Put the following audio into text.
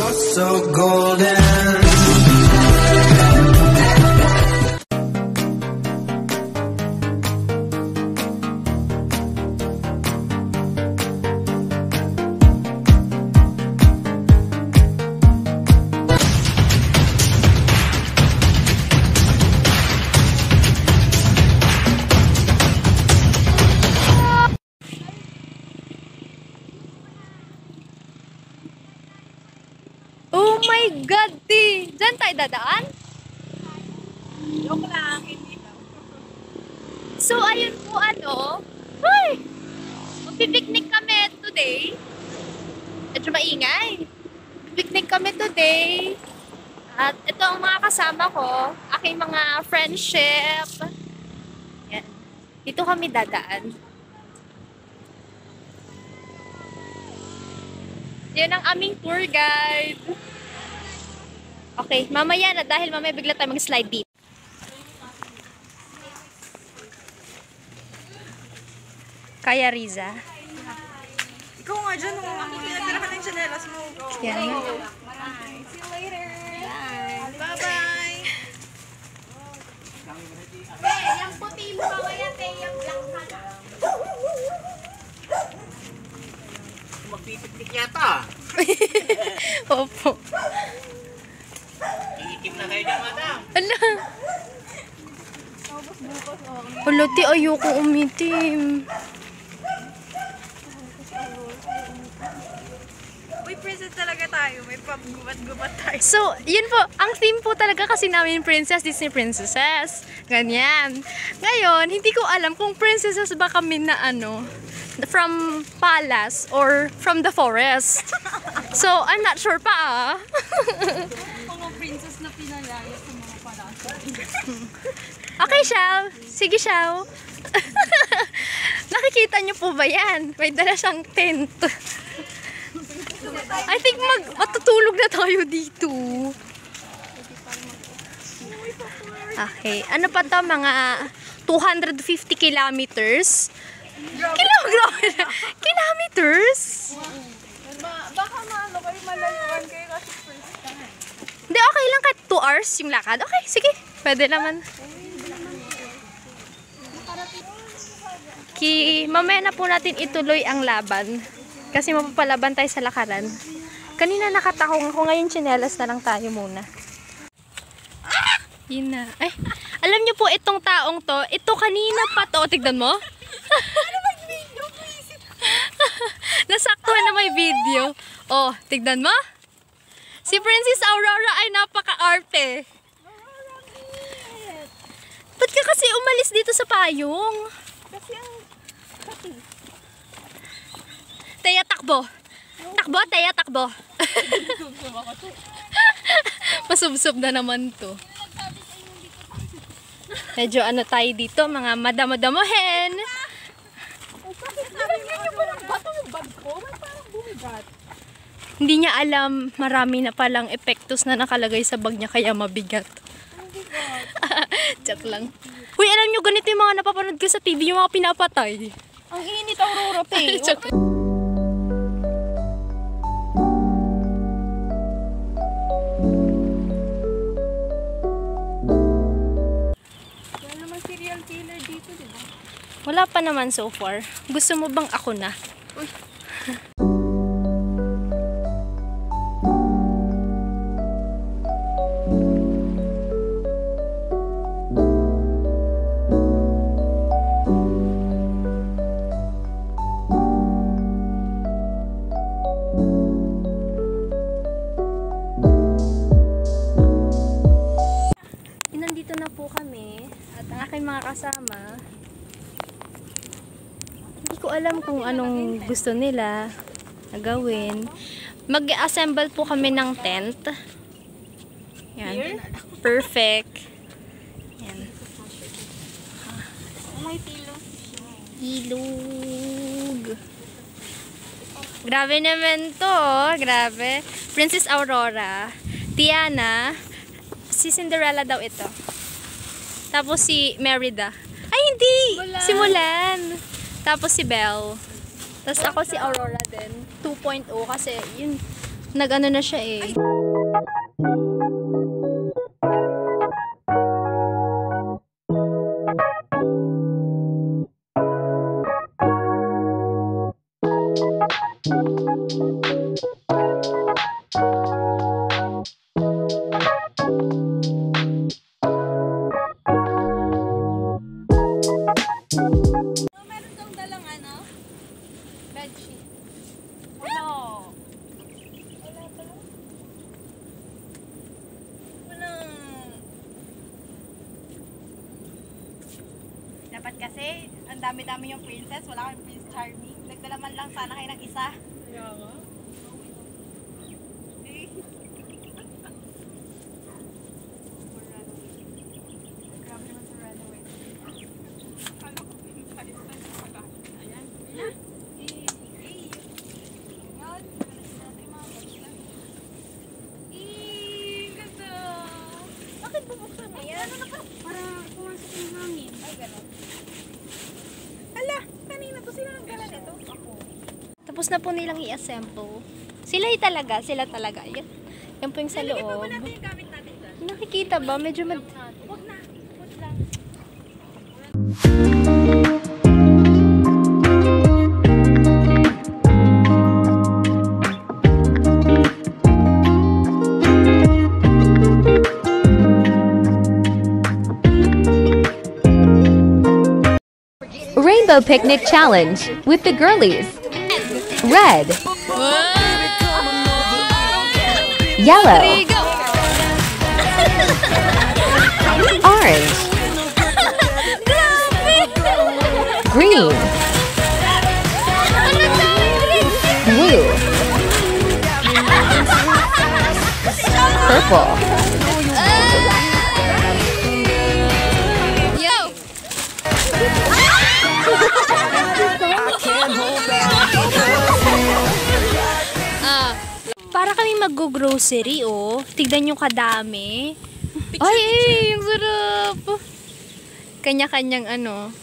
You're so golden. Oh my God, di! Diyan tayo dadaan? Joke lang, hindi lang. So, ayun po Hoy! Magpipiknik kami today. Medyo maingay. Picnic kami today. At ito ang mga kasama ko. Aking mga friendship. Yan. Dito kami dadaan. Yan ang aming tour guide. Okay, mamaya na dahil mamaya bigla tayo mag-slide dito. Kaya Riza. Ikaw nga dyan, pinatira ka ng chanelas mo. Yan. See you later. Bye-bye. Yung puti mo mamaya, yung black ka na. Magpipiknik yata. Opo. Iitim na kayo dyan, madam. Ala. Ala, ti, ayoko umitim. Uy, princess talaga tayo. May pag-gubat-gubat tayo. So, yun po, ang theme po talaga kasi namin princess, Disney princesses. Ganyan. Ngayon, hindi ko alam kung princesses ba kami na from palace or from the forest. So, I'm not sure pa Mga princess na pinalaya sa mga palaso. Okay, Shao. Sige, Shao. Nakikita niyo po ba yan? May dala siyang tent. I think matutulog na tayo dito. Okay. Ano pa to? Mga 250 kilometers. Kilometers? Baka kayo malayuan kayo kasi first time. Hindi, okay lang kahit 2 hours yung lakad. Okay, sige. Pwede naman. Mamaya na po natin ituloy ang laban. Kasi mapapalaban tayo sa lakaran. Kanina nakatakong ako, ngayon tsinelas na lang tayo muna. Yun na. Ay, alam niyo po itong taong to, ito kanina pa to. Tignan mo. Nasaktuhan na may video. Oh, tignan mo. Si Princess Aurora ay napaka-arte. Ba't ka kasi umalis dito sa payong? Kasi ang Teya, takbo. Takbo, Teya, takbo. Masubsob na naman to. Medyo tayo dito, mga madamo-damohen. Hindi niya alam, marami na palang epektos na nakalagay sa bag niya kaya mabigat. Joke lang. Uy, alam niyo, ganito yung mga napapanood ko sa TV, yung mga pinapatay. ang init ang rorote. Joke. Wala naman serial killer dito, diba? Wala pa naman so far. Gusto mo bang ako na? Uy. Nandito na po kami at ang aking mga kasama, hindi ko alam kung anong gusto nila na gawin. Mag-assemble po kami ng tent. Yan. Perfect. Yan. May tilo. Ilog. Grabe naman to. Grabe. Princess Aurora. Tiana. Si Cinderella daw ito. Tapos si Merida. Ay, hindi! Si Mulan. Tapos si Belle. Tapos ako si Aurora din. 2.0 kasi yun. Nag-ano na siya eh. Meron kang dalang ano? Bedsheet. Ano? Walang... Dapat kasi, ang dami-dami yung princess, wala kang Prince Charming. Nagdala man lang sana kayo ng isa. Kaya nga. Grabe naman sa runaway. Kala ko pinagpalit na sa pagkakas. Ayan. Ayan. Ganda! Bakit bubuksan mo yan? Para pumasok yung hangin. Ay, gano'n. Ala! Kanina to sila nagdala nito. Ako. Tapos na po nilang i-assemble. Sila talaga. Yan po yung sa Nalagay pa loob. ba natin yung gamit natin dyan? Nakikita ba? Medyo Huwag na. Huwag lang. Rainbow Picnic Challenge with the girlies. Red, yellow, orange, green, blue, purple, Para kami mag-grocery, oh. Tignan yung kadami. Ay, yung sarap. Kanya-kanyang ano.